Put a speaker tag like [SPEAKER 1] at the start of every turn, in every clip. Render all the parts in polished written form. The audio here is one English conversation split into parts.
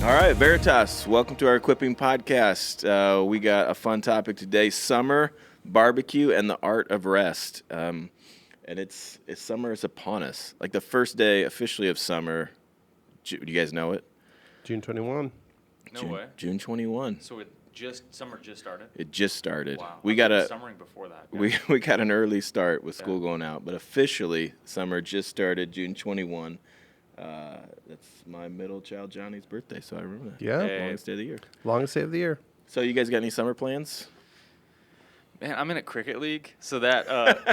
[SPEAKER 1] All right, Veritas, welcome to our equipping podcast. We got a fun topic today: summer, barbecue, and the art of rest. And it's summer is upon us. Like the first day officially of summer. Do you guys know it?
[SPEAKER 2] June 21.
[SPEAKER 3] No way.
[SPEAKER 1] June 21.
[SPEAKER 3] So summer just started?
[SPEAKER 1] It just started.
[SPEAKER 3] Wow.
[SPEAKER 1] We got
[SPEAKER 3] summering before that.
[SPEAKER 1] we got an early start with school going out, but officially summer just started June 21. That's my middle child Johnny's birthday, so I remember that.
[SPEAKER 2] Yeah.
[SPEAKER 3] Hey.
[SPEAKER 1] Longest day of the year.
[SPEAKER 2] Longest day of the year.
[SPEAKER 1] So you guys got any summer plans?
[SPEAKER 3] Man, I'm in a cricket league, so that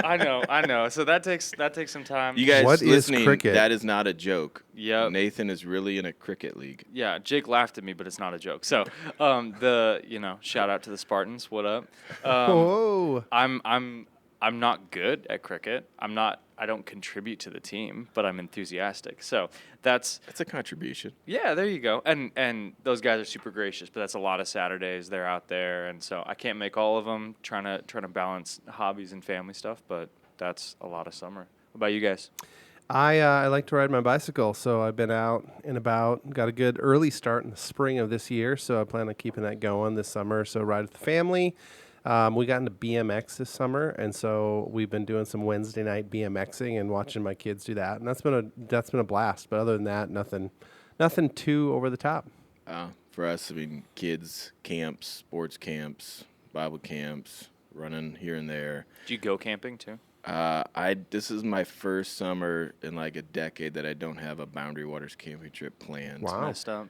[SPEAKER 3] I know. So that takes some time.
[SPEAKER 1] You guys
[SPEAKER 2] What is
[SPEAKER 1] listening,
[SPEAKER 2] cricket?
[SPEAKER 1] that is not a joke.
[SPEAKER 3] Yep.
[SPEAKER 1] Nathan is really in a cricket league.
[SPEAKER 3] Yeah, Jake laughed at me, but it's not a joke. So, shout out to the Spartans. What up?
[SPEAKER 2] Whoa.
[SPEAKER 3] I'm not good at cricket. I don't contribute to the team, but I'm enthusiastic. So that's
[SPEAKER 1] a contribution.
[SPEAKER 3] yeah, there you go. And those guys are super gracious, but that's a lot of Saturdays they're out there, and so I can't make all of them. Trying to balance hobbies and family stuff, but that's a lot of summer. What about you guys?
[SPEAKER 2] I like to ride my bicycle, so I've been out and about. Got a good early start in the spring of this year, so I plan on keeping that going this summer. So ride with the family. We got into BMX this summer, and so we've been doing some Wednesday night BMXing and watching my kids do that, and that's been a blast. But other than that, nothing too over the top.
[SPEAKER 1] For us, I mean, kids camps, sports camps, Bible camps, running here and there.
[SPEAKER 3] Do you go camping too?
[SPEAKER 1] This is my first summer in like a decade that I don't have a Boundary Waters camping trip planned.
[SPEAKER 2] Wow.
[SPEAKER 3] Messed up.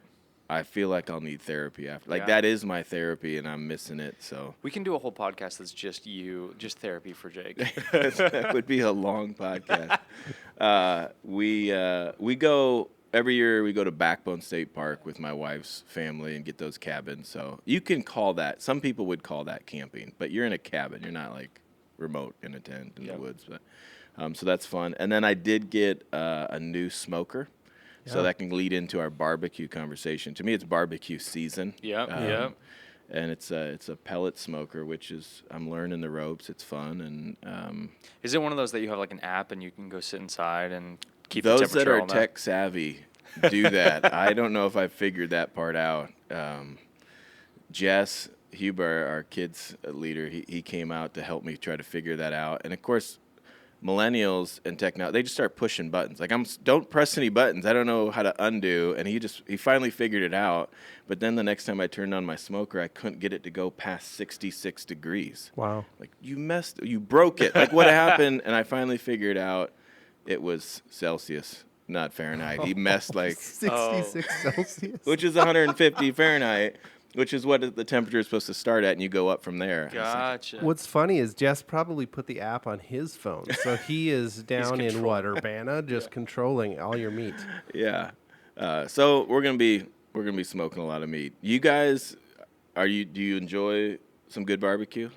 [SPEAKER 1] I feel like I'll need therapy after. Like
[SPEAKER 3] Yeah.
[SPEAKER 1] that is my therapy, and I'm missing it. So
[SPEAKER 3] We can do a whole podcast that's just therapy for Jake.
[SPEAKER 1] that would be a long podcast. We go every year. We go to Backbone State Park with my wife's family and get those cabins. So you can call that. Some people would call that camping, but you're in a cabin. You're not like remote in a tent in the woods. But so that's fun. And then I did get a new smoker. So that can lead into our barbecue conversation. To me, it's barbecue season.
[SPEAKER 3] Yep.
[SPEAKER 1] And it's a pellet smoker, which is I'm learning the ropes. It's fun, and
[SPEAKER 3] Is it one of those that you have like an app and you can go sit inside and keep
[SPEAKER 1] those
[SPEAKER 3] the temperature
[SPEAKER 1] that are
[SPEAKER 3] all night?
[SPEAKER 1] tech savvy do that. I don't know if I figured that part out. Jess Huber, our kids leader, he came out to help me try to figure that out. And of course, millennials and technology, they just start pushing buttons. Like, don't press any buttons. I don't know how to undo. And he finally figured it out. But then the next time I turned on my smoker, I couldn't get it to go past 66 degrees.
[SPEAKER 2] Wow.
[SPEAKER 1] Like, you broke it. Like, what happened? And I finally figured out it was Celsius, not Fahrenheit. He messed
[SPEAKER 2] 66 Celsius.
[SPEAKER 1] which is 150 Fahrenheit, which is what the temperature is supposed to start at, and you go up from there.
[SPEAKER 3] Gotcha.
[SPEAKER 2] What's funny is Jess probably put the app on his phone, so he is down in Urbana, just controlling all your meat.
[SPEAKER 1] Yeah. So we're gonna be smoking a lot of meat. You guys, do you enjoy some good barbecue?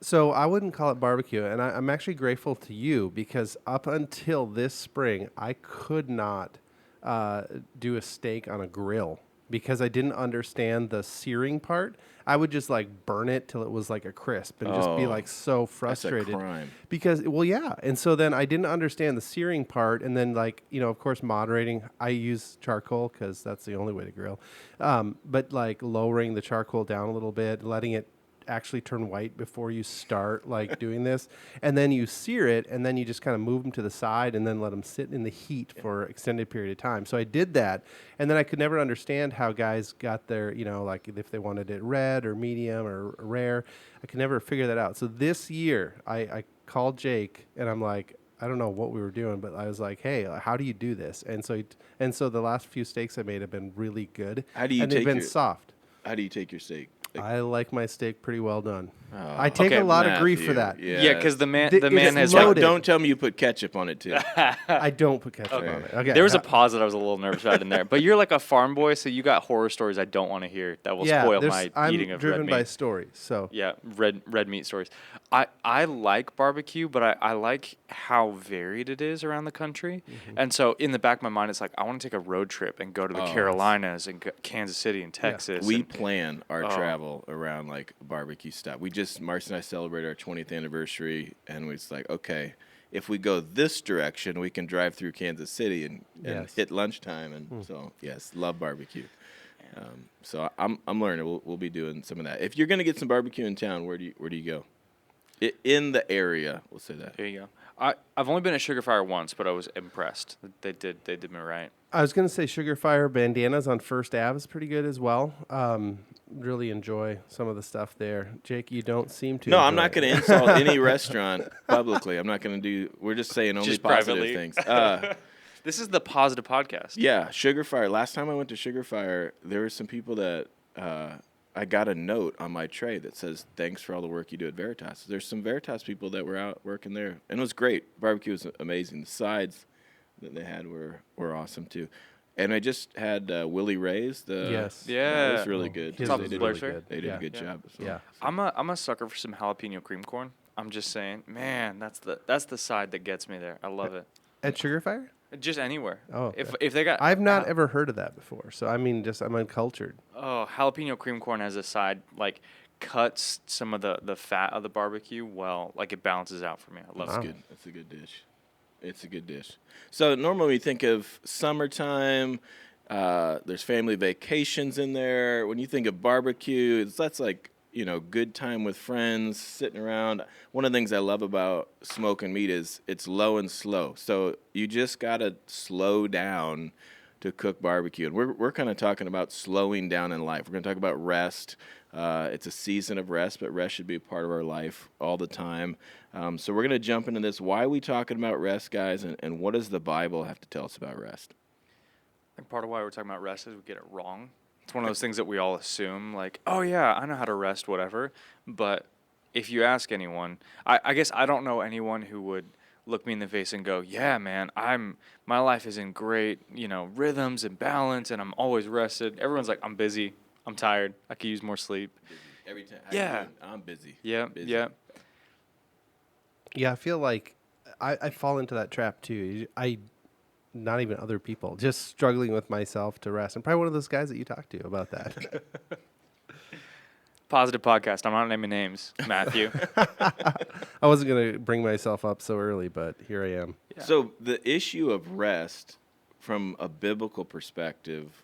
[SPEAKER 2] So I wouldn't call it barbecue, and I'm actually grateful to you because up until this spring, I could not do a steak on a grill because I didn't understand the searing part. I would just like burn it till it was like a crisp and just be like so frustrated.
[SPEAKER 1] That's a crime.
[SPEAKER 2] Because, well, yeah. And so then I didn't understand the searing part. And then of course, moderating, I use charcoal because that's the only way to grill. But like lowering the charcoal down a little bit, letting it actually turn white before you start like doing this, and then you sear it, and then you just kind of move them to the side and then let them sit in the heat for an extended period of time. So I did that, and then I could never understand how guys got their, like if they wanted it red or medium or rare. I could never figure that out. So this year I called Jake and I'm like, I don't know what we were doing, but I was like, hey, how do you do this? And so the last few steaks I made have been really good.
[SPEAKER 1] How do you
[SPEAKER 2] and
[SPEAKER 1] take
[SPEAKER 2] they've been
[SPEAKER 1] your-
[SPEAKER 2] soft.
[SPEAKER 1] How do you take your steak?
[SPEAKER 2] I like my steak pretty well done.
[SPEAKER 1] Oh.
[SPEAKER 2] I take
[SPEAKER 3] Okay,
[SPEAKER 2] a lot of grief for
[SPEAKER 1] Matthew,
[SPEAKER 2] that.
[SPEAKER 3] Yeah, because the man
[SPEAKER 2] It's
[SPEAKER 3] has
[SPEAKER 2] loaded.
[SPEAKER 1] Don't tell me you put ketchup on it too.
[SPEAKER 2] I don't put ketchup on it. Okay.
[SPEAKER 3] There was a pause that I was a little nervous about in there. But you're like a farm boy, so you got horror stories I don't want to hear that will spoil my
[SPEAKER 2] I'm
[SPEAKER 3] eating of
[SPEAKER 2] driven
[SPEAKER 3] red
[SPEAKER 2] by
[SPEAKER 3] meat.
[SPEAKER 2] stories. So
[SPEAKER 3] Yeah, red meat stories. I like barbecue, but I like how varied it is around the country.
[SPEAKER 2] Mm-hmm.
[SPEAKER 3] And so in the back of my mind, it's like I want to take a road trip and go to the Carolinas and Kansas City and Texas.
[SPEAKER 1] We
[SPEAKER 3] and-
[SPEAKER 1] plan our travel around like barbecue stuff. Marcy and I celebrated our 20th anniversary, and we was like, okay, if we go this direction, we can drive through Kansas City and
[SPEAKER 2] Yes.
[SPEAKER 1] hit lunchtime. And so, yes, love barbecue. So I'm learning. We'll be doing some of that. If you're gonna get some barbecue in town, where do you go? In the area, we'll say that.
[SPEAKER 3] There you go. I've only been at Sugar Fire once, but I was impressed. They did me right.
[SPEAKER 2] I was going to say Sugar Fire Bandanas on First Ave is pretty good as well. Really enjoy some of the stuff there. Jake, you don't seem to.
[SPEAKER 1] No, I'm
[SPEAKER 2] enjoy
[SPEAKER 1] not
[SPEAKER 2] it.
[SPEAKER 1] going to insult any restaurant publicly. I'm not going to do. We're just saying only
[SPEAKER 3] Just
[SPEAKER 1] positive
[SPEAKER 3] privately.
[SPEAKER 1] things.
[SPEAKER 3] This is the positive podcast.
[SPEAKER 1] Yeah, Sugar Fire. Last time I went to Sugar Fire, there were some people that I got a note on my tray that says, "Thanks for all the work you do at Veritas." There's some Veritas people that were out working there, and it was great. Barbecue was amazing. The sides that they had were awesome too. And I just had Willie Ray's.
[SPEAKER 2] Yes.
[SPEAKER 3] Yeah.
[SPEAKER 1] That was really good.
[SPEAKER 2] His
[SPEAKER 3] Top
[SPEAKER 2] is
[SPEAKER 3] of the
[SPEAKER 2] really
[SPEAKER 3] Blair Fair?
[SPEAKER 2] good.
[SPEAKER 1] They did
[SPEAKER 2] Yeah.
[SPEAKER 1] a good job as well.
[SPEAKER 2] Yeah.
[SPEAKER 3] I'm a sucker for some jalapeno cream corn. I'm just saying, man, that's the side that gets me there. I love it.
[SPEAKER 2] At Sugar Fire?
[SPEAKER 3] Just anywhere.
[SPEAKER 2] Oh,
[SPEAKER 3] If they got
[SPEAKER 2] I've not ever heard of that before. So I mean, I'm uncultured.
[SPEAKER 3] jalapeno cream corn as a side, like cuts some of the fat of the barbecue. Well, like it balances out for me. I love
[SPEAKER 1] That's
[SPEAKER 3] it.
[SPEAKER 1] good. That's a good dish. It's a good dish. So normally we think of summertime. There's family vacations in there. When you think of barbecue, that's like, good time with friends, sitting around. One of the things I love about smoking meat is it's low and slow. So you just got to slow down to cook barbecue. And we're kind of talking about slowing down in life. We're going to talk about rest. It's a season of rest, but rest should be a part of our life all the time. So we're going to jump into this. Why are we talking about rest, guys? And what does the Bible have to tell us about rest?
[SPEAKER 3] I think part of why we're talking about rest is we get it wrong. It's one of those things that we all assume, like, oh yeah, I know how to rest, whatever. But if you ask anyone, I guess I don't know anyone who would look me in the face and go, yeah, man, my life is in great, rhythms and balance, and I'm always rested. Everyone's like, I'm busy, I'm tired, I could use more sleep.
[SPEAKER 1] Busy. Every time.
[SPEAKER 3] Yeah.
[SPEAKER 1] I'm busy.
[SPEAKER 3] Yeah,
[SPEAKER 1] Busy.
[SPEAKER 3] yeah.
[SPEAKER 2] Yeah, I feel like I fall into that trap too. Not even other people, just struggling with myself to rest. I'm probably one of those guys that you talk to about that.
[SPEAKER 3] Positive podcast. I'm not naming names, Matthew.
[SPEAKER 2] I wasn't going to bring myself up so early, but here I am.
[SPEAKER 3] Yeah.
[SPEAKER 1] So the issue of rest, from a biblical perspective,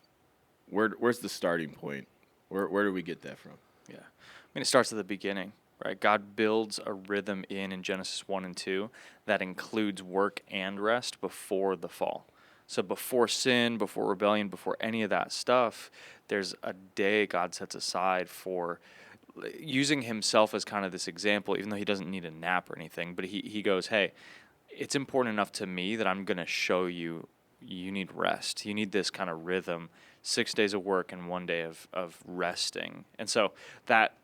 [SPEAKER 1] where's the starting point? Where do we get that from?
[SPEAKER 3] Yeah. I mean, it starts at the beginning, right? God builds a rhythm in Genesis 1 and 2 that includes work and rest before the fall. So before sin, before rebellion, before any of that stuff, there's a day God sets aside for using himself as kind of this example, even though he doesn't need a nap or anything. But he goes, hey, it's important enough to me that I'm going to show you need rest. You need this kind of rhythm, 6 days of work and 1 day of resting. And so that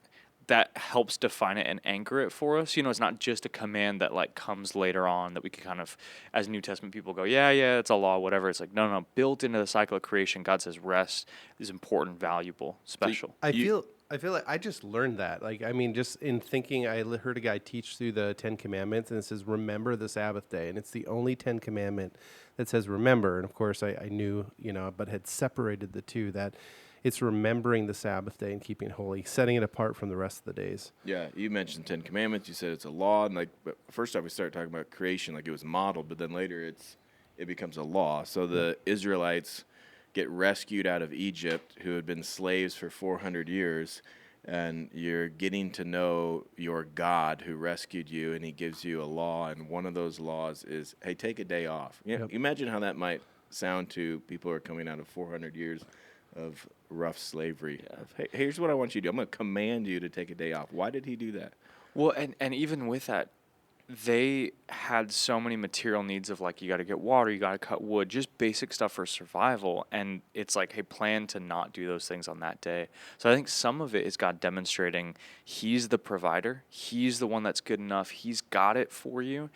[SPEAKER 3] helps define it and anchor it for us. It's not just a command that like comes later on that we can kind of, as New Testament people go, yeah, it's a law, whatever. It's like, no, built into the cycle of creation, God says rest is important, valuable, special.
[SPEAKER 2] I feel like I just learned that. Like, I mean, just in thinking, I heard a guy teach through the 10 Commandments, and it says, remember the Sabbath day. And it's the only 10 commandment that says remember. And of course, I knew, but had separated the two, that it's remembering the Sabbath day and keeping it holy, setting it apart from the rest of the days.
[SPEAKER 1] Yeah, you mentioned 10 Commandments. You said it's a law, and but first off, we started talking about creation, like it was modeled, but then later it becomes a law. So the Israelites get rescued out of Egypt, who had been slaves for 400 years, and you're getting to know your God who rescued you, and he gives you a law, and one of those laws is, hey, take a day off. Yeah,
[SPEAKER 2] Yep.
[SPEAKER 1] Imagine how that might sound to people who are coming out of 400 years of rough slavery.
[SPEAKER 3] Yeah.
[SPEAKER 1] Hey, here's what I want you to do. I'm going to command you to take a day off. Why did he do that?
[SPEAKER 3] Well, and even with that, they had so many material needs of like, you got to get water, you got to cut wood, just basic stuff for survival. And it's like, hey, plan to not do those things on that day. So I think some of it is God demonstrating he's the provider. He's the one that's good enough. He's got it for you.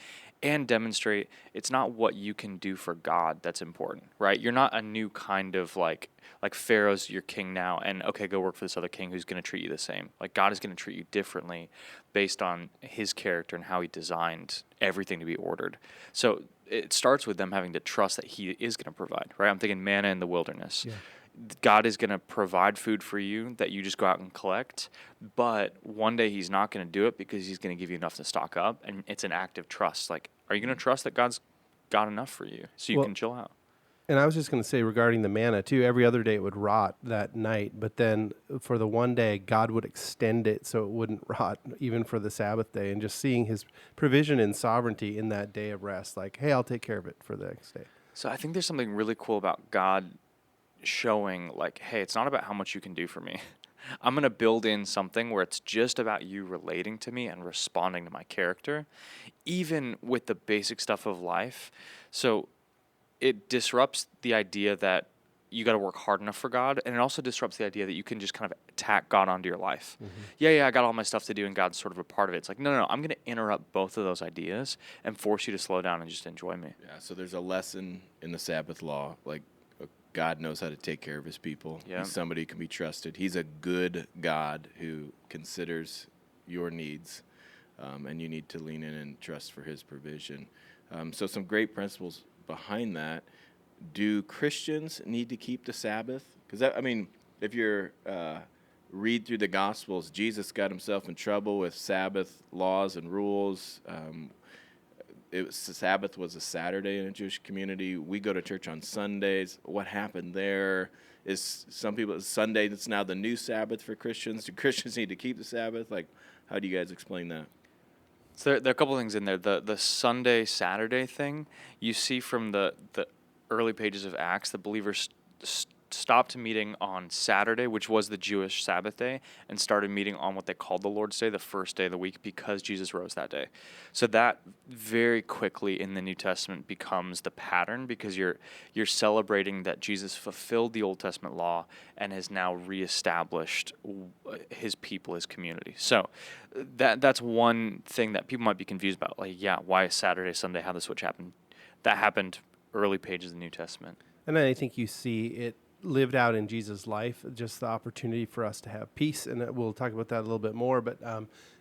[SPEAKER 3] And demonstrate it's not what you can do for God that's important, right? You're not a new kind of like Pharaoh's your king now, and okay, go work for this other king who's going to treat you the same. Like God is going to treat you differently based on his character and how he designed everything to be ordered. So it starts with them having to trust that he is going to provide, right? I'm thinking manna in the wilderness.
[SPEAKER 2] Yeah.
[SPEAKER 3] God is going to provide food for you that you just go out and collect, but one day he's not going to do it because he's going to give you enough to stock up, and it's an act of trust. Like, are you going to trust that God's got enough for you so you
[SPEAKER 2] Well,
[SPEAKER 3] can chill out?
[SPEAKER 2] And I was just going to say regarding the manna too, every other day it would rot that night, but then for the one day, God would extend it so it wouldn't rot even for the Sabbath day, and just seeing his provision and sovereignty in that day of rest, like, hey, I'll take care of it for the next day.
[SPEAKER 3] So I think there's something really cool about God showing, like, hey, it's not about how much you can do for me. I'm going to build in something where it's just about you relating to me and responding to my character, even with the basic stuff of life. So it disrupts the idea that you got to work hard enough for God, and it also disrupts the idea that you can just kind of tack God onto your life. Yeah, I got all my stuff to do, and God's sort of a part of it. It's like, no, I'm going to interrupt both of those ideas and force you to slow down and just enjoy me.
[SPEAKER 1] Yeah, so there's a lesson in the Sabbath law, like God knows how to take care of his people.
[SPEAKER 3] Yeah.
[SPEAKER 1] He's somebody who can be trusted. He's a good God who considers your needs, and you need to lean in and trust for his provision. So some great principles behind that. Do Christians need to keep the Sabbath? Because, if you're read through the Gospels, Jesus got himself in trouble with Sabbath laws and rules. Sabbath was a Saturday in a Jewish community. We go to church on Sundays. What happened there? Is some people Sunday that's now the new Sabbath for Christians? Do Christians need to keep the Sabbath? Like, how do you guys explain that?
[SPEAKER 3] So there are a couple things in there. The Sunday Saturday thing, you see from the early pages of Acts, the believers stopped meeting on Saturday, which was the Jewish Sabbath day, and started meeting on what they called the Lord's Day, the first day of the week, because Jesus rose that day. So that very quickly in the New Testament becomes the pattern, because you're celebrating that Jesus fulfilled the Old Testament law and has now reestablished his people, his community. So that's one thing that people might be confused about. Like, yeah, why is Saturday, Sunday? How did the switch happen? That happened early pages of the New Testament.
[SPEAKER 2] And I think you see it lived out in Jesus' life, just the opportunity for us to have peace. And we'll talk about that a little bit more, but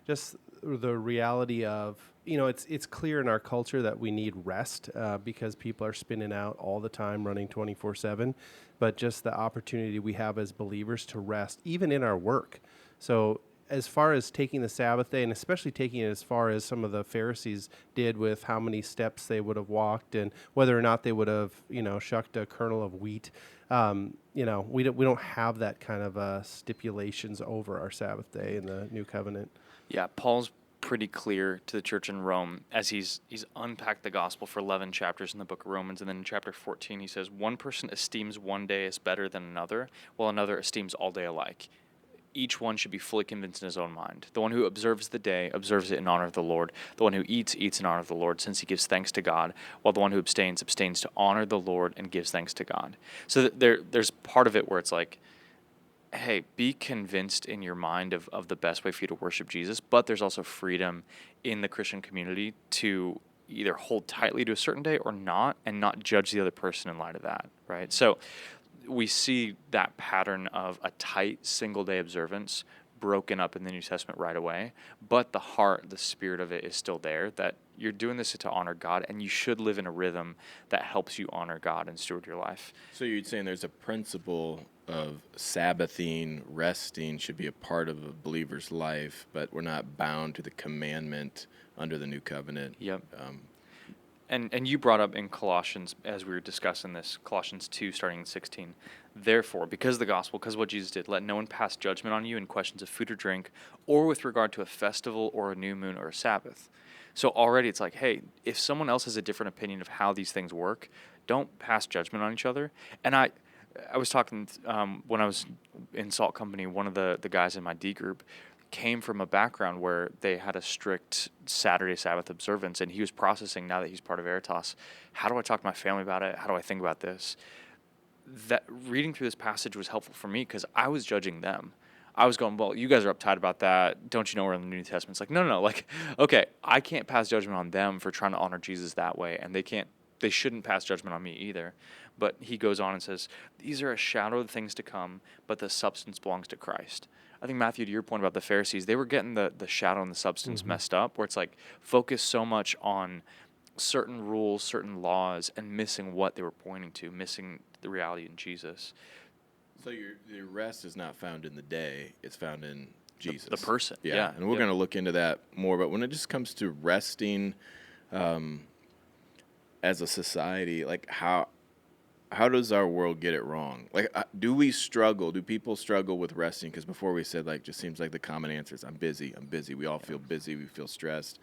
[SPEAKER 2] just the reality of, it's clear in our culture that we need rest because people are spinning out all the time, running 24/7, but just the opportunity we have as believers to rest, even in our work. So as far as taking the Sabbath day, and especially taking it as far as some of the Pharisees did with how many steps they would have walked and whether or not they would have, shucked a kernel of wheat, we don't have that kind of stipulations over our Sabbath day in the New Covenant.
[SPEAKER 3] Yeah, Paul's pretty clear to the church in Rome as he's unpacked the gospel for 11 chapters in the book of Romans, and then in chapter 14 he says, one person esteems one day as better than another, while another esteems all day alike. Each one should be fully convinced in his own mind. The one who observes the day observes it in honor of the Lord. The one who eats in honor of the Lord, since he gives thanks to God, while the one who abstains to honor the Lord and gives thanks to God. So there's part of it where it's like, hey, be convinced in your mind of the best way for you to worship Jesus, but there's also freedom in the Christian community to either hold tightly to a certain day or not, and not judge the other person in light of that, right? So we see that pattern of a tight single-day observance broken up in the New Testament right away, but the heart, the spirit of it is still there, that you're doing this to honor God, and you should live in a rhythm that helps you honor God and steward your life.
[SPEAKER 1] So you're saying there's a principle of Sabbathing, resting should be a part of a believer's life, but we're not bound to the commandment under the New Covenant.
[SPEAKER 3] Yep. And you brought up in Colossians, as we were discussing this, Colossians 2, starting in 16, therefore, because of the gospel, because of what Jesus did, let no one pass judgment on you in questions of food or drink, or with regard to a festival or a new moon or a Sabbath. So already it's like, hey, if someone else has a different opinion of how these things work, don't pass judgment on each other. And I was talking, when I was in Salt Company, one of the guys in my D group came from a background where they had a strict Saturday Sabbath observance, and he was processing, now that he's part of Veritas, how do I talk to my family about it? How do I think about this? That reading through this passage was helpful for me because I was judging them. I was going, well, you guys are uptight about that. Don't you know we're in the New Testament? It's like, no. Like, okay, I can't pass judgment on them for trying to honor Jesus that way, and they shouldn't pass judgment on me either. But he goes on and says, these are a shadow of the things to come, but the substance belongs to Christ. I think, Matthew, to your point about the Pharisees, they were getting the shadow and the substance messed up, where it's like focus so much on certain rules, certain laws, and missing what they were pointing to, missing the reality in Jesus.
[SPEAKER 1] So your rest is not found in the day, it's found in Jesus.
[SPEAKER 3] The person. Yeah.
[SPEAKER 1] And we're going to look into that more, but when it just comes to resting as a society, like how how does our world get it wrong? Like, do we struggle? Do people struggle with resting? Because before we said, like, just seems like the common answer is I'm busy. I'm busy. We all feel busy. We feel stressed.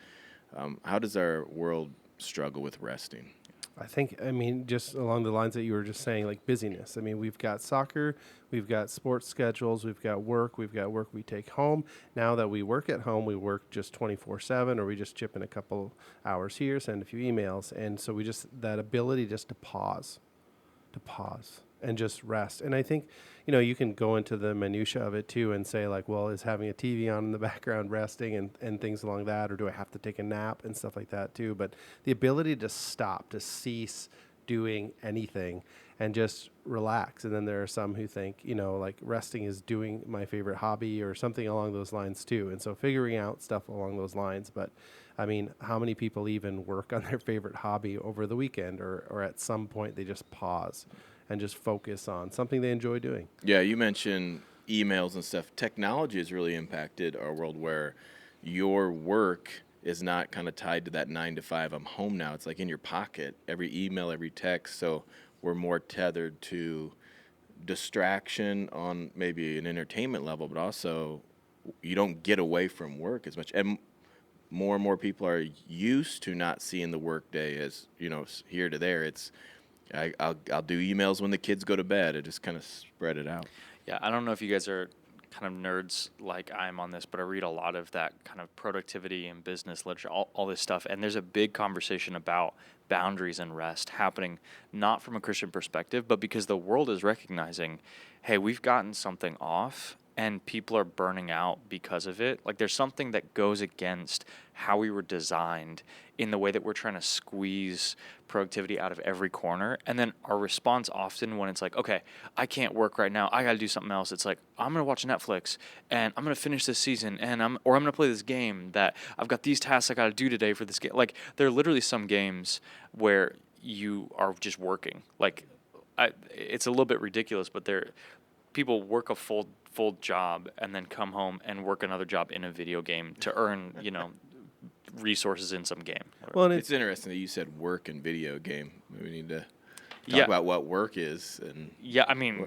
[SPEAKER 1] How does our world struggle with resting?
[SPEAKER 2] I mean, just along the lines that you were just saying, like busyness. I mean, we've got soccer, we've got sports schedules, we've got work we take home. Now that we work at home, we work just 24/7, or we just chip in a couple hours here, send a few emails. And so that ability just to pause and just rest. And I think, you can go into the minutia of it too and say like, well, is having a TV on in the background resting and things along that, or do I have to take a nap and stuff like that too? But the ability to stop, to cease doing anything and just relax. And then there are some who think, like resting is doing my favorite hobby or something along those lines too. And so figuring out stuff along those lines. But I mean, how many people even work on their favorite hobby over the weekend or at some point they just pause and just focus on something they enjoy doing?
[SPEAKER 1] Yeah, you mentioned emails and stuff. Technology has really impacted our world where your work is not kind of tied to that 9 to 5. I'm home now. It's like in your pocket, every email, every text. So we're more tethered to distraction on maybe an entertainment level, but also you don't get away from work as much. And more and more people are used to not seeing the workday as, here to there. It's I'll do emails when the kids go to bed. I just kind of spread it out.
[SPEAKER 3] Yeah, I don't know if you guys are kind of nerds like I'm on this, but I read a lot of that kind of productivity and business literature, all this stuff. And there's a big conversation about boundaries and rest happening, not from a Christian perspective, but because the world is recognizing, hey, we've gotten something off and people are burning out because of it. Like there's something that goes against how we were designed in the way that we're trying to squeeze productivity out of every corner. And then our response often when it's like, okay, I can't work right now, I got to do something else. It's like, I'm going to watch Netflix and I'm going to finish this season and I'm going to play this game that I've got these tasks I got to do today for this game. Like there are literally some games where you are just working. Like it's a little bit ridiculous, but people work a full job and then come home and work another job in a video game to earn, resources in some game.
[SPEAKER 1] Well, and it's interesting that you said work and video game. We need to talk about what work is. And
[SPEAKER 3] I mean,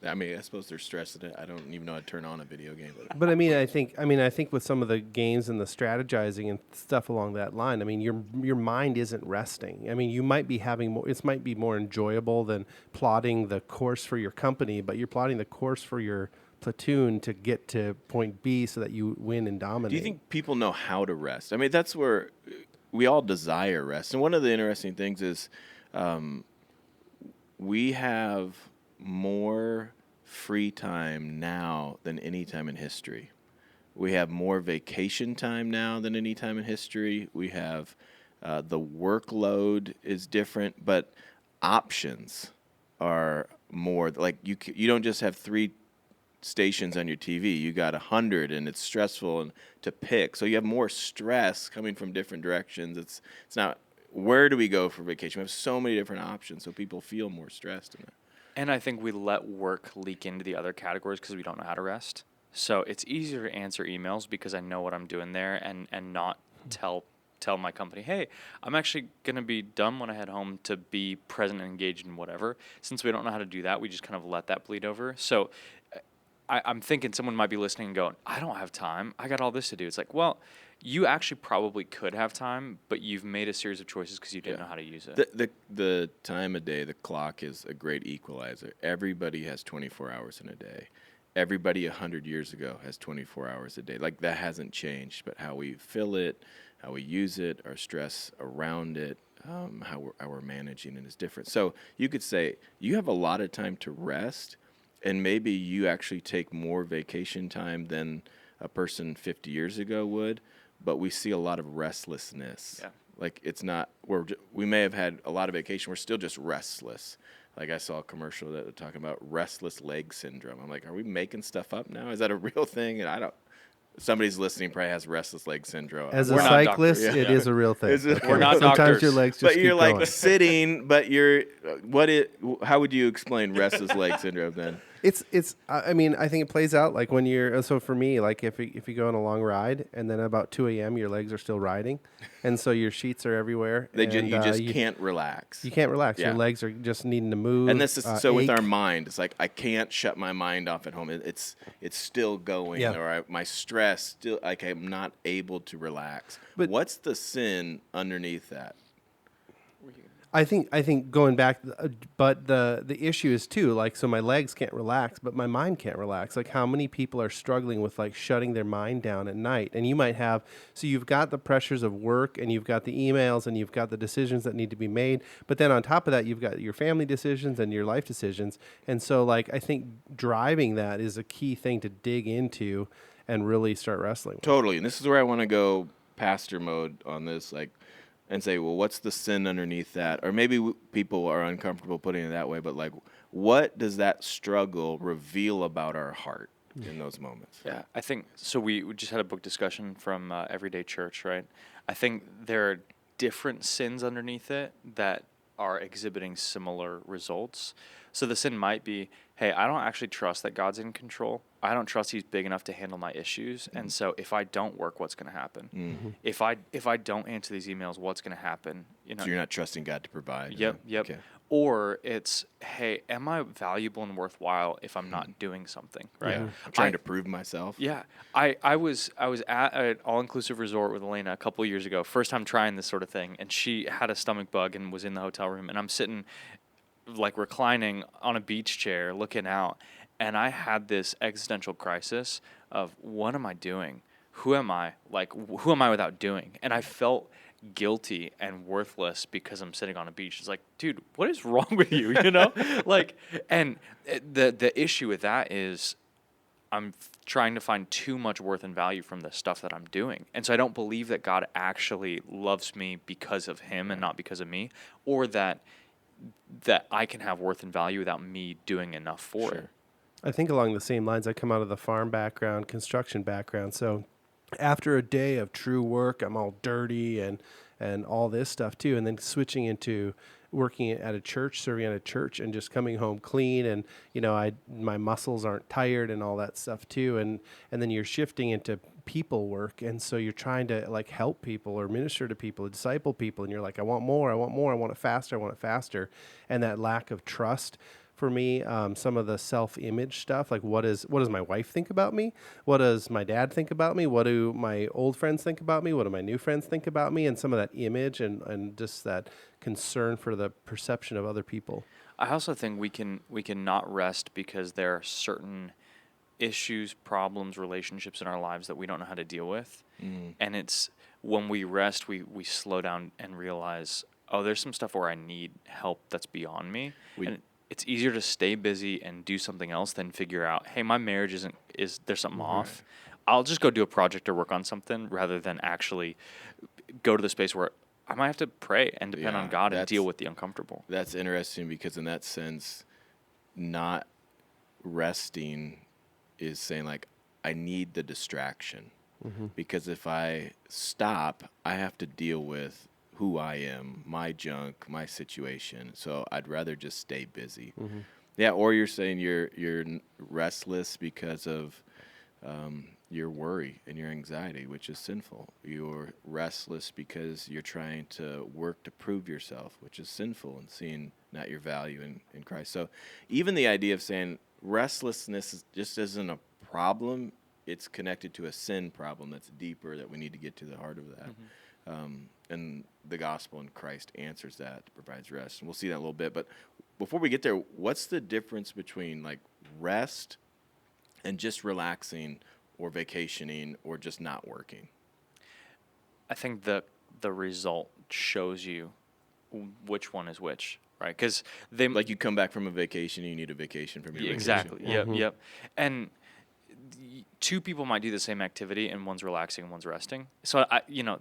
[SPEAKER 1] I suppose they're stressing it. I don't even know how to turn on a video game.
[SPEAKER 2] But I think with some of the games and the strategizing and stuff along that line, I mean, your mind isn't resting. I mean, you might be having more. It might be more enjoyable than plotting the course for your company, but you're plotting the course for your platoon to get to point B so that you win and dominate.
[SPEAKER 1] Do you think people know how to rest? I mean, that's where we all desire rest. And one of the interesting things is we have more free time now than any time in history. We have more vacation time now than any time in history. We have the workload is different, but options are more. Like you don't just have 3 stations on your TV. You got 100, and it's stressful and to pick. So you have more stress coming from different directions. It's not where do we go for vacation. We have so many different options, so people feel more stressed in that.
[SPEAKER 3] And I think we let work leak into the other categories because we don't know how to rest. So it's easier to answer emails because I know what I'm doing there and not tell my company, hey, I'm actually going to be done when I head home to be present and engaged in whatever. Since we don't know how to do that, we just kind of let that bleed over. So I'm thinking someone might be listening and going, I don't have time. I got all this to do. It's like, well, you actually probably could have time, but you've made a series of choices because you didn't know how to use it.
[SPEAKER 1] The time of day, the clock is a great equalizer. Everybody has 24 hours in a day. Everybody 100 years ago has 24 hours a day. Like that hasn't changed, but how we fill it, how we use it, our stress around it, how we're managing it is different. So you could say you have a lot of time to rest, and maybe you actually take more vacation time than a person 50 years ago would, but we see a lot of restlessness.
[SPEAKER 3] Yeah.
[SPEAKER 1] Like it's not, we may have had a lot of vacation, we're still just restless. Like I saw a commercial that was talking about restless leg syndrome. I'm like, are we making stuff up now? Is that a real thing? And somebody's listening probably has restless leg syndrome.
[SPEAKER 2] As a cyclist, it is a real thing.
[SPEAKER 3] We're not
[SPEAKER 2] Sometimes
[SPEAKER 3] doctors.
[SPEAKER 2] your legs just
[SPEAKER 1] but
[SPEAKER 2] keep
[SPEAKER 1] you're like
[SPEAKER 2] going.
[SPEAKER 1] sitting, but how would you explain restless leg syndrome then?
[SPEAKER 2] I mean, I think it plays out like when so for me, like if you go on a long ride and then about 2 a.m. your legs are still riding, and so your sheets are everywhere.
[SPEAKER 1] You just can't relax.
[SPEAKER 2] You can't relax. Your
[SPEAKER 1] Yeah.
[SPEAKER 2] legs are just needing to move.
[SPEAKER 1] And this is so with
[SPEAKER 2] ache.
[SPEAKER 1] our mind, it's like I can't shut my mind off at home. It's still going,
[SPEAKER 2] Yeah.
[SPEAKER 1] or my stress still, like I'm not able to relax.
[SPEAKER 2] But-
[SPEAKER 1] what's the sin underneath that?
[SPEAKER 2] I think going back, but the issue is too, like, so my legs can't relax, but my mind can't relax. Like, how many people are struggling with like shutting their mind down at night? And you might have, so you've got the pressures of work, and you've got the emails, and you've got the decisions that need to be made. But then on top of that, you've got your family decisions and your life decisions. And so, like, I think driving that is a key thing to dig into and really start wrestling with.
[SPEAKER 1] Totally. And this is where I want to go pastor mode on this, like, and say, well, what's the sin underneath that? Or maybe people are uncomfortable putting it that way, but like, what does that struggle reveal about our heart in those moments?
[SPEAKER 3] Yeah, I think so. We just had a book discussion from Everyday Church, right? I think there are different sins underneath it that are exhibiting similar results. So the sin might be, hey, I don't actually trust that God's in control. I don't trust He's big enough to handle my issues. And so if I don't work, what's going to happen?
[SPEAKER 1] Mm-hmm.
[SPEAKER 3] If I don't answer these emails, what's going to happen? You know.
[SPEAKER 1] So you're not trusting God to provide.
[SPEAKER 3] Yep.
[SPEAKER 1] Okay.
[SPEAKER 3] Or it's, hey, am I valuable and worthwhile if I'm not doing something, right?
[SPEAKER 1] Yeah. I'm trying to prove myself.
[SPEAKER 3] Yeah, I was at an all-inclusive resort with Elena a couple of years ago, first time trying this sort of thing, and she had a stomach bug and was in the hotel room, and I'm sitting like reclining on a beach chair looking out, and I had this existential crisis of, what am I doing? Who am I? Like, who am I without doing? And I felt guilty and worthless because I'm sitting on a beach. It's like, dude, what is wrong with you? You know, like, and the issue with that is I'm trying to find too much worth and value from the stuff that I'm doing. And so I don't believe that God actually loves me because of Him and not because of me, or that I can have worth and value without me doing enough for it.
[SPEAKER 2] I think along the same lines, I come out of the farm background, construction background. So after a day of true work, I'm all dirty and all this stuff too. And then switching into working at a church, serving at a church, and just coming home clean, and my muscles aren't tired and all that stuff too. And then you're shifting into people work, and so you're trying to like help people or minister to people, disciple people, and you're like, I want more, I want it faster, and that lack of trust. For me, some of the self-image stuff, like what does my wife think about me? What does my dad think about me? What do my old friends think about me? What do my new friends think about me? And some of that image and just that concern for the perception of other people.
[SPEAKER 3] I also think we can not rest because there are certain issues, problems, relationships in our lives that we don't know how to deal with. And it's when we rest, we slow down and realize, oh, there's some stuff where I need help that's beyond me. And it's easier to stay busy and do something else than figure out, hey, my marriage is there something off? I'll just go do a project or work on something rather than actually go to the space where I might have to pray and depend on God and deal with the uncomfortable.
[SPEAKER 1] That's interesting because in that sense, not resting is saying like, I need the distraction. Because if I stop, I have to deal with who I am, my junk, my situation. So I'd rather just stay busy. Yeah, or you're saying you're restless because of your worry and your anxiety, which is sinful. You're restless because you're trying to work to prove yourself, which is sinful, and seeing not your value in Christ. So even the idea of saying restlessness just isn't a problem, it's connected to a sin problem that's deeper, that we need to get to the heart of that. And the gospel in Christ answers that, provides rest. And we'll see that in a little bit. But before we get there, what's the difference between like rest and just relaxing or vacationing or just not working?
[SPEAKER 3] I think the result shows you which one is which, right? Because they
[SPEAKER 1] like you come back from a vacation, you need a vacation from your
[SPEAKER 3] exactly.
[SPEAKER 1] vacation.
[SPEAKER 3] Yep. And two people might do the same activity and one's relaxing and one's resting. So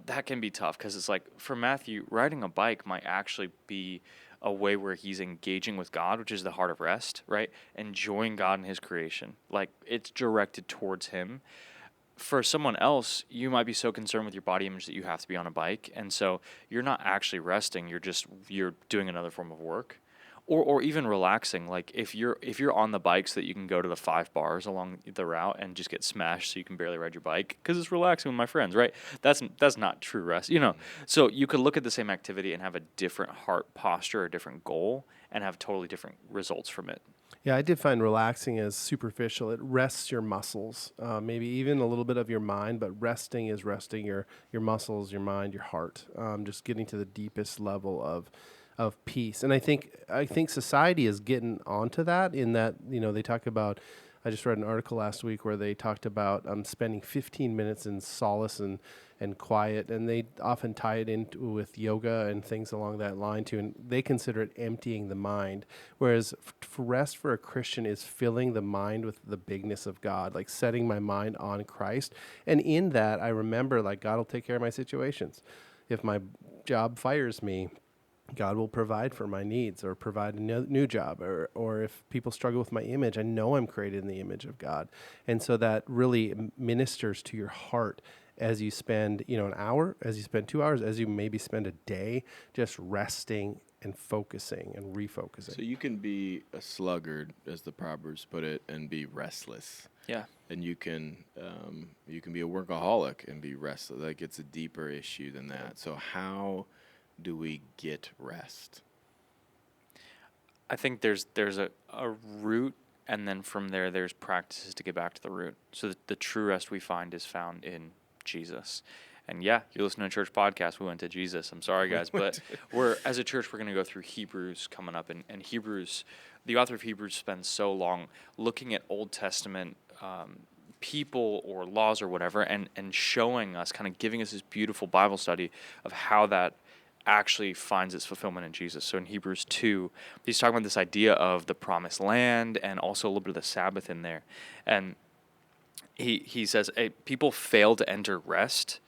[SPEAKER 3] that can be tough because it's like for Matthew, riding a bike might actually be a way where he's engaging with God, which is the heart of rest, right? Enjoying God and His creation. Like it's directed towards Him. For someone else, you might be so concerned with your body image that you have to be on a bike. And so you're not actually resting. You're doing another form of work. or even relaxing. Like if you're on the bike so that you can go to the 5 bars along the route and just get smashed so you can barely ride your bike because it's relaxing with my friends, right? That's not true rest, you know. So you could look at the same activity and have a different heart posture, a different goal, and have totally different results from it.
[SPEAKER 2] Yeah, I define relaxing as superficial. It rests your muscles, maybe even a little bit of your mind, but resting is resting your muscles, your mind, your heart, just getting to the deepest level of peace. And I think society is getting onto that in that, they talk about. I just read an article last week where they talked about spending 15 minutes in solace and quiet, and they often tie it in with yoga and things along that line too, and they consider it emptying the mind, whereas rest for a Christian is filling the mind with the bigness of God, like setting my mind on Christ. And in that, I remember, like, God will take care of my situations. If my job fires me, God will provide for my needs or provide a new job, or if people struggle with my image, I know I'm created in the image of God. And so that really ministers to your heart as you spend, an hour, as you spend 2 hours, as you maybe spend a day just resting and focusing and refocusing.
[SPEAKER 1] So you can be a sluggard, as the Proverbs put it, and be restless.
[SPEAKER 3] Yeah.
[SPEAKER 1] And you can be a workaholic and be restless. Like, it's a deeper issue than that. So how do we get rest?
[SPEAKER 3] I think there's a root, and then from there's practices to get back to the root. So the true rest we find is found in Jesus. And yeah, you're listening to a church podcast. We went to Jesus. I'm sorry, guys, but as a church, we're going to go through Hebrews coming up, and Hebrews, the author of Hebrews spends so long looking at Old Testament people or laws or whatever, and showing us, kind of giving us this beautiful Bible study of how that actually finds its fulfillment in Jesus. So in Hebrews 2, he's talking about this idea of the promised land and also a little bit of the Sabbath in there. And he says, hey, people fail to enter rest.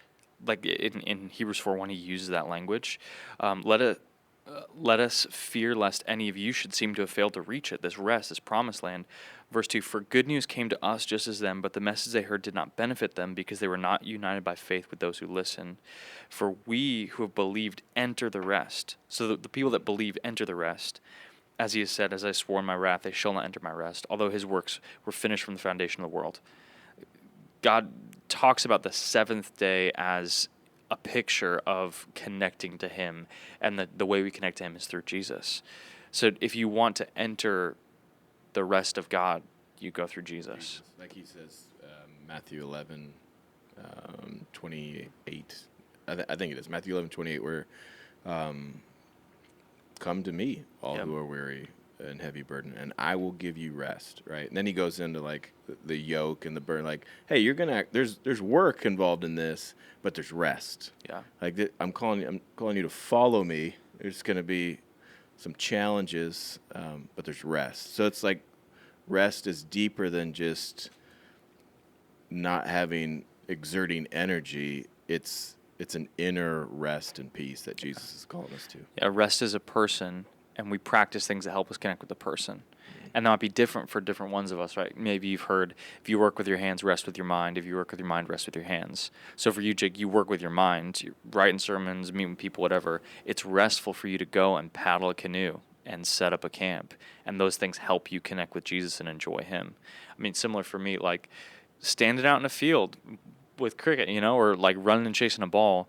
[SPEAKER 3] Like in Hebrews 4:1, he uses that language. Let us fear lest any of you should seem to have failed to reach it, this rest, this promised land. Verse 2, for good news came to us just as them, but the message they heard did not benefit them because they were not united by faith with those who listen. For we who have believed enter the rest. So the people that believe enter the rest. As he has said, as I swore in my wrath, they shall not enter my rest, although his works were finished from the foundation of the world. God talks about the seventh day as a picture of connecting to him, and the way we connect to him is through Jesus. So if you want to enter the rest of God, you go through Jesus.
[SPEAKER 1] Like he says, Matthew 11, 28. I think it is Matthew 11:28, where come to me, all who are weary and heavy burden, and I will give you rest. Right, and then he goes into like the yoke and the burden. Like, hey, there's work involved in this, but there's rest.
[SPEAKER 3] Yeah,
[SPEAKER 1] like I'm calling you to follow me. There's going to be some challenges, but there's rest. So it's like rest is deeper than just not exerting energy. It's an inner rest and peace that Jesus is calling us to.
[SPEAKER 3] Yeah, rest is a person, and we practice things that help us connect with the person. And that might be different for different ones of us, right? Maybe you've heard, if you work with your hands, rest with your mind. If you work with your mind, rest with your hands. So for you, Jake, you work with your mind. You're writing sermons, meeting people, whatever. It's restful for you to go and paddle a canoe and set up a camp. And those things help you connect with Jesus and enjoy him. I mean, similar for me, like standing out in a field with cricket, or like running and chasing a ball.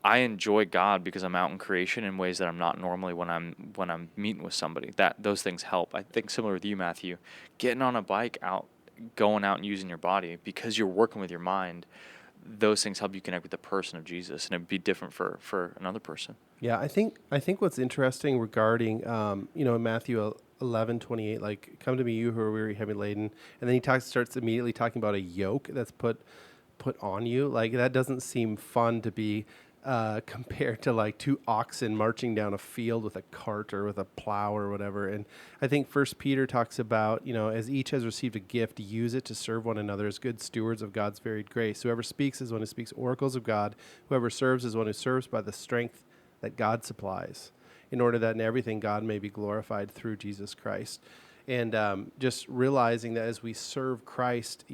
[SPEAKER 3] I enjoy God because I'm out in creation in ways that I'm not normally when I'm meeting with somebody. Those things help. I think similar with you, Matthew, getting on a bike going out and using your body because you're working with your mind. Those things help you connect with the person of Jesus, and it'd be different for another person.
[SPEAKER 2] Yeah, I think what's interesting regarding in Matthew 11:28, like, come to me, you who are weary, heavy laden, and then he starts immediately talking about a yoke that's put on you. Like, that doesn't seem fun to be compared to like two oxen marching down a field with a cart or with a plow or whatever. And I think First Peter talks about, as each has received a gift, use it to serve one another as good stewards of God's varied grace. Whoever speaks is one who speaks oracles of God. Whoever serves is one who serves by the strength that God supplies, in order that in everything God may be glorified through Jesus Christ. And just realizing that as we serve Christ,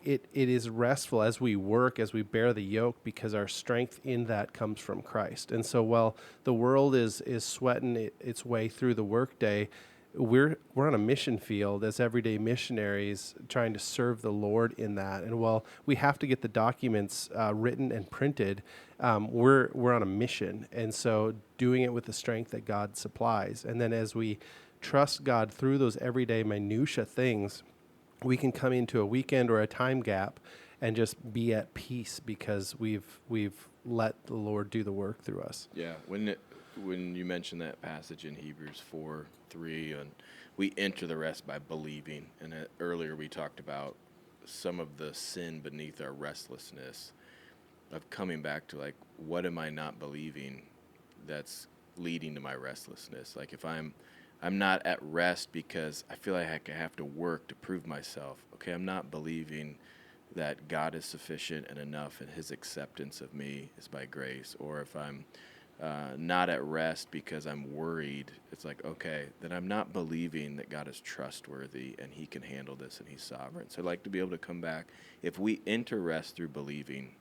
[SPEAKER 2] it is restful as we work, as we bear the yoke, because our strength in that comes from Christ. And so while the world is sweating its way through the workday, we're on a mission field as everyday missionaries trying to serve the Lord in that. And while we have to get the documents written and printed, we're on a mission. And so doing it with the strength that God supplies. And then as we trust God through those everyday minutia things, we can come into a weekend or a time gap and just be at peace because we've let the Lord do the work through us.
[SPEAKER 1] Yeah, when you mentioned that passage in Hebrews 4:3, and we enter the rest by believing, and earlier we talked about some of the sin beneath our restlessness of coming back to, like, what am I not believing that's leading to my restlessness? Like, if I'm not at rest because I feel like I have to work to prove myself. Okay, I'm not believing that God is sufficient and enough, and his acceptance of me is by grace. Or if I'm not at rest because I'm worried, it's like, okay, then I'm not believing that God is trustworthy and he can handle this and he's sovereign. So I'd like to be able to come back. If we enter rest through believing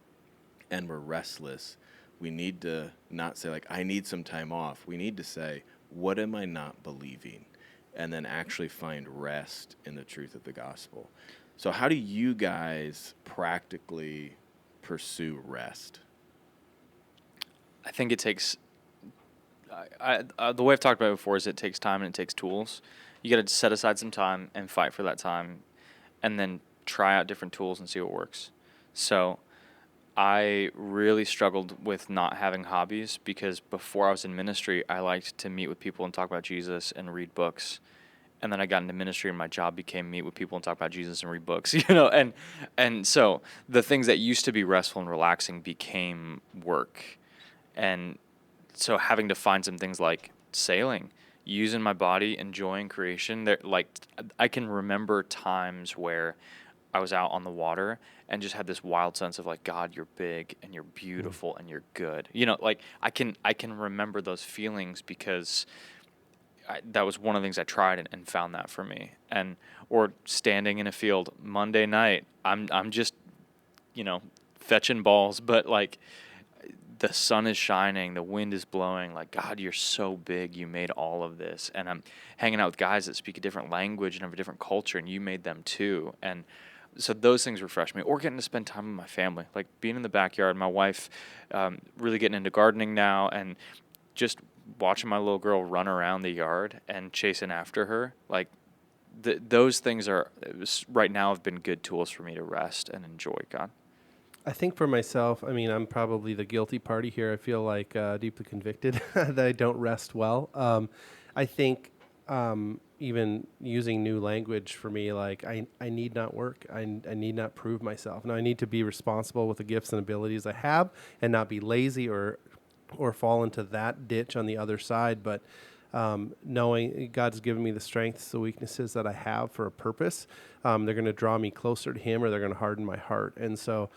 [SPEAKER 1] and we're restless, we need to not say, like, I need some time off. We need to say, what am I not believing? And then actually find rest in the truth of the gospel. So how do you guys practically pursue rest?
[SPEAKER 3] I think it takes, the way I've talked about it before is it takes time and it takes tools. You got to set aside some time and fight for that time and then try out different tools and see what works. So I really struggled with not having hobbies because before I was in ministry, I liked to meet with people and talk about Jesus and read books. And then I got into ministry and my job became meet with people and talk about Jesus and read books, and so the things that used to be restful and relaxing became work. And so having to find some things like sailing, using my body, enjoying creation, I can remember times where I was out on the water and just had this wild sense of, like, God, you're big and you're beautiful and you're good. I can remember those feelings because that was one of the things I tried and found that for me. Or standing in a field Monday night, I'm just, fetching balls, but, like, the sun is shining, the wind is blowing, like, God, you're so big, you made all of this. And I'm hanging out with guys that speak a different language and have a different culture, and you made them too. And so those things refresh me. Or getting to spend time with my family, like being in the backyard. My wife really getting into gardening now, and just watching my little girl run around the yard and chasing after her. Like, those things right now have been good tools for me to rest and enjoy God.
[SPEAKER 2] I think for myself, I mean, I'm probably the guilty party here. I feel like deeply convicted that I don't rest well. I think even using new language for me, like, I need not work. I need not prove myself. No, I need to be responsible with the gifts and abilities I have and not be lazy or fall into that ditch on the other side. But knowing God's given me the strengths, the weaknesses that I have for a purpose, they're going to draw me closer to him, or they're going to harden my heart. And so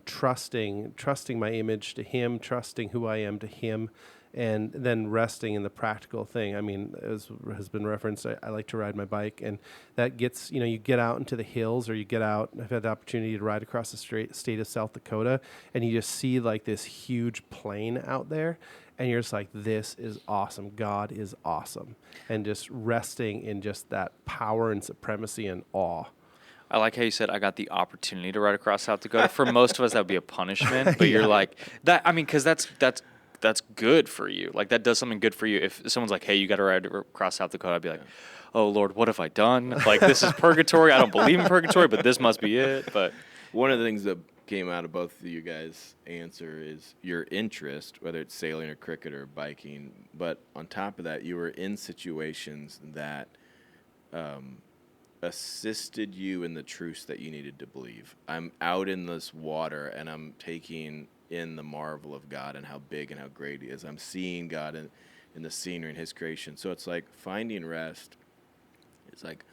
[SPEAKER 2] trusting my image to him, trusting who I am to him, and then resting in the practical thing. I mean, as has been referenced, I like to ride my bike, and that gets, you get out into the hills, or you get out. I've had the opportunity to ride across the state of South Dakota, and you just see, like, this huge plain out there, and you're just like, this is awesome. God is awesome. And just resting in just that power and supremacy and awe.
[SPEAKER 3] I like how you said I got the opportunity to ride across South Dakota. For most of us, that would be a punishment, but you're like that. I mean, because that's good for you. Like, that does something good for you. If someone's like, "Hey, you got to ride across South Dakota," I'd be like, "Oh Lord, what have I done? Like, this is purgatory. I don't believe in purgatory, but this must be it." But
[SPEAKER 1] one of the things that came out of both of you guys' answer is your interest, whether it's sailing or cricket or biking. But on top of that, you were in situations that assisted you in the truths that you needed to believe. I'm out in this water and I'm taking in the marvel of God and how big and how great he is. I'm seeing God in the scenery and his creation. So it's like finding rest. It's like,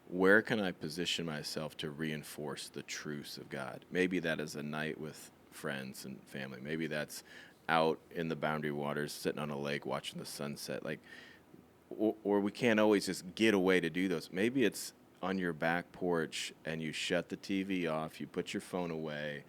[SPEAKER 1] where can I position myself to reinforce the truths of God? Maybe that is a night with friends and family. Maybe that's out in the Boundary Waters, sitting on a lake, watching the sunset. Like, or we can't always just get away to do those. Maybe it's on your back porch and you shut the TV off, you put your phone away,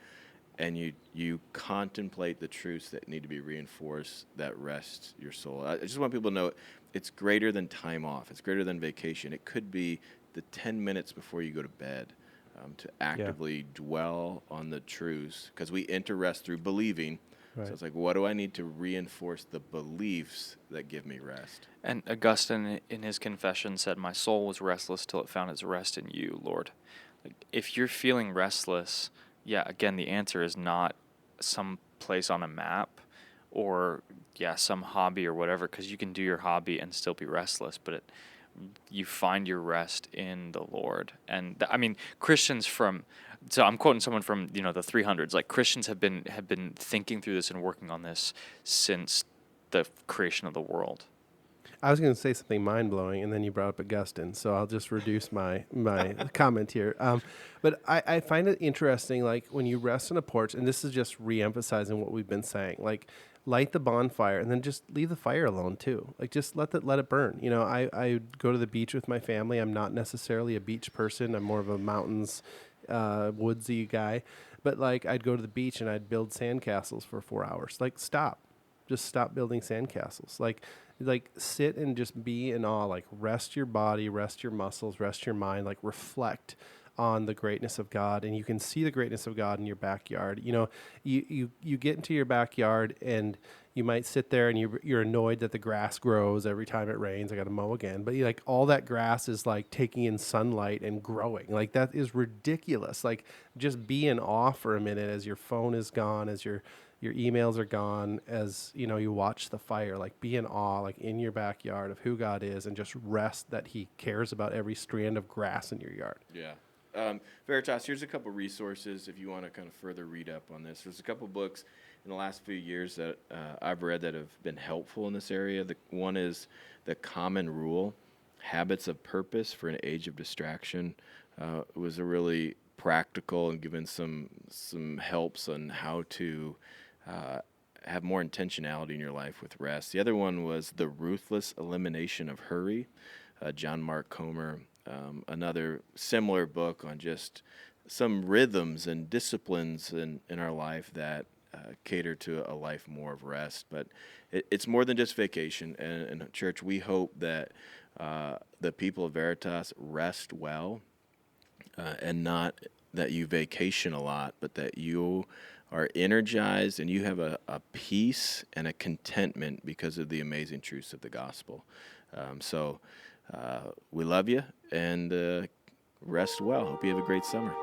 [SPEAKER 1] and you contemplate the truths that need to be reinforced that rest your soul. I just want people to know it's greater than time off. It's greater than vacation. It could be the 10 minutes before you go to bed, to actively dwell on the truths, because we enter rest through believing.
[SPEAKER 2] Right.
[SPEAKER 1] So it's like, what do I need to reinforce the beliefs that give me rest?
[SPEAKER 3] And Augustine, in his confession, said, "My soul was restless till it found its rest in you, Lord." Like, if you're feeling restless, yeah, again, the answer is not some place on a map or, some hobby or whatever, because you can do your hobby and still be restless, but you find your rest in the Lord. And Christians so I'm quoting someone from, the 300s, like Christians have been thinking through this and working on this since the creation of the world.
[SPEAKER 2] I was going to say something mind-blowing, and then you brought up Augustine, so I'll just reduce my comment here. But I find it interesting, like, when you rest on a porch, and this is just re-emphasizing what we've been saying, like, light the bonfire, and then just leave the fire alone, too. Like, just let it burn. I go to the beach with my family. I'm not necessarily a beach person. I'm more of a mountains, woodsy guy. But, like, I'd go to the beach, and I'd build sandcastles for 4 hours. Like, stop. Just stop building sandcastles. Like sit and just be in awe, like rest your body, rest your muscles, rest your mind, like reflect on the greatness of God. And you can see the greatness of God in your backyard. You get into your backyard and you might sit there and you're annoyed that the grass grows every time it rains. I got to mow again. But like all that grass is like taking in sunlight and growing. Like that is ridiculous. Like just be in awe for a minute as your phone is gone, as your emails are gone, as you watch the fire. Like be in awe, like in your backyard, of who God is, and just rest that He cares about every strand of grass in your yard.
[SPEAKER 1] Yeah. Veritas, here's a couple resources if you want to kind of further read up on this. There's a couple books in the last few years that I've read that have been helpful in this area. One is The Common Rule, Habits of Purpose for an Age of Distraction. It was a really practical and given some helps on how to have more intentionality in your life with rest. The other one was The Ruthless Elimination of Hurry, John Mark Comer. Another similar book on just some rhythms and disciplines in our life that cater to a life more of rest. But it's more than just vacation. And church, we hope that the people of Veritas rest well, and not that you vacation a lot, but that you are energized and you have a peace and a contentment because of the amazing truths of the gospel. So we love you, and rest well. Hope you have a great summer.